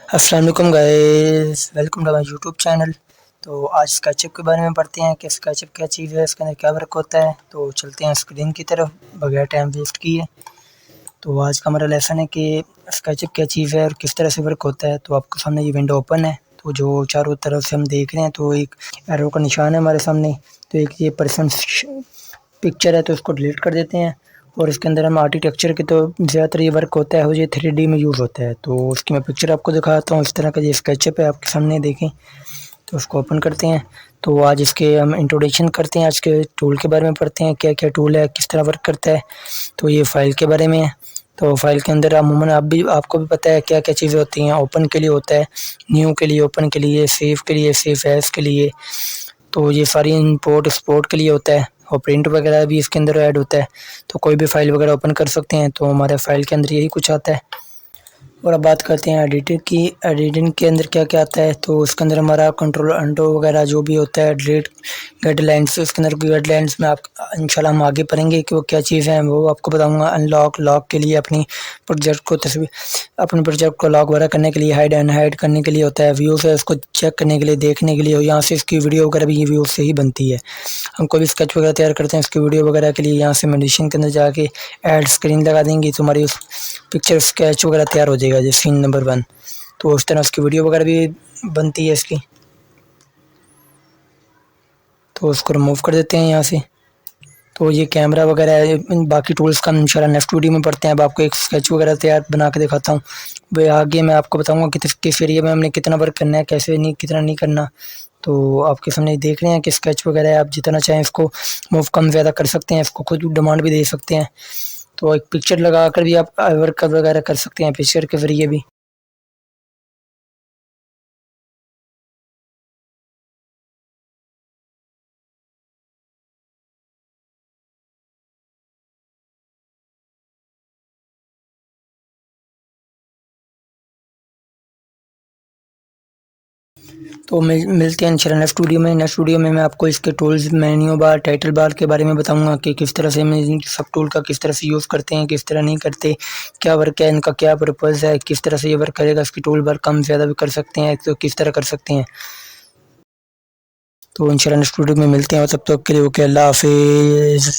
अस्सलाम वालेकुम guys, welcome to my YouTube channel. तो आज स्केचअप के बारे में पढ़ते हैं कि स्केचअप क्या चीज़ है, इसके अंदर क्या वर्क होता है। तो चलते हैं स्क्रीन की तरफ बगैर टाइम वेस्ट किए। तो आज का हमारा लेसन है कि स्केचअप क्या चीज़ है और किस तरह से वर्क होता है। तो आपके सामने ये विंडो ओपन है, तो जो चारों तरफ से हम देख रहे हैं तो एक एरो का निशान है हमारे सामने। तो एक ये पर्सन पिक्चर है, तो उसको डिलीट कर देते हैं। और इसके अंदर हम आर्किटेक्चर के तो ज़्यादातर ये वर्क होता है, वो ये 3D में यूज़ होता है। तो उसकी मैं पिक्चर आपको दिखाता हूँ। इस तरह का ये स्केचअप है आपके सामने, देखें। तो उसको ओपन करते हैं। तो आज इसके हम इंट्रोडक्शन करते हैं, आज के टूल के बारे में पढ़ते हैं, क्या क्या टूल है, किस तरह वर्क करता है। तो ये फ़ाइल के बारे में है। तो फ़ाइल के अंदर अमूमन आपको भी पता है क्या क्या चीज़ें होती हैं। ओपन के लिए होता है, न्यू के लिए, ओपन के लिए, सेव के लिए, सेव एज़ के लिए। तो ये सारी इंपोर्ट एक्सपोर्ट के लिए होता है, और प्रिंट वगैरह भी इसके अंदर ऐड होता है। तो कोई भी फ़ाइल वगैरह ओपन कर सकते हैं। तो हमारे फ़ाइल के अंदर यही कुछ आता है। और अब बात करते हैं एडिटिंग की। एडिटिंग के अंदर क्या क्या आता है। तो उसके अंदर हमारा कंट्रोल अंडो वगैरह जो भी होता है, डिलीट, गाइडलाइंस। उसके अंदर गाइडलाइंस में आप इंशाल्लाह हम आगे पढ़ेंगे कि वो क्या चीज़ है, वो आपको बताऊंगा। अनलॉक, लॉक के लिए अपनी प्रोजेक्ट को अपने प्रोजेक्ट को लॉक वगैरह करने के लिए, हाइड अनहाइड करने के लिए होता है। व्यूज़ है, उसको चेक करने के लिए, देखने के लिए। यहाँ से इसकी वीडियो वगैरह भी ये व्यूज़ से ही बनती है। हम कोई भी स्केच वगैरह तैयार करते हैं इसकी वीडियो वगैरह के लिए, यहाँ से मेडिसिन के अंदर जाके ऐड स्क्रीन लगा देंगे तो हमारी उस पिक्चर स्केच वगैरह तैयार हो जाएगा, जैसे सीन नंबर 1। तो उस तरह उसकी वीडियो वगैरह भी बनती है इसकी। तो उसको रिमूव कर देते हैं यहाँ से। तो ये कैमरा वगैरह है, बाकी टूल्स का हम इंशाल्लाह नेक्स्ट वीडियो में पढ़ते हैं। अब आपको एक स्केच वगैरह तैयार बना के दिखाता हूँ। वह आगे मैं आपको बताऊँगा कि किस एरिया में हमने कितना वर्क करना है, कैसे नहीं, कितना नहीं करना। तो आपके सामने देख रहे हैं कि स्केच वगैरह है, आप जितना चाहें इसको मूव कम ज़्यादा कर सकते हैं, इसको खुद डिमांड भी दे सकते हैं। तो एक पिक्चर लगा कर भी आप वर्क वगैरह कर सकते हैं, पिक्चर के ज़रिए भी। तो मिलते हैं इंशाल्लाह नेक्स्ट वीडियो में। नेक्स्ट वीडियो में मैं आपको इसके tools, menu bar, title bar के बारे में बताऊंगा कि किस तरह से हम इन सब टूल का किस तरह से यूज़ करते हैं, किस तरह नहीं करते, क्या वर्क है, इनका क्या पर्पज़ है, किस तरह से ये वर्क करेगा। इसकी टूल बार कम ज़्यादा भी कर सकते हैं, तो किस तरह कर सकते हैं। तो इंशाल्लाह नेक्स्ट वीडियो में मिलते हैं, तब तक के लिए ओके, अल्लाह हाफिज़।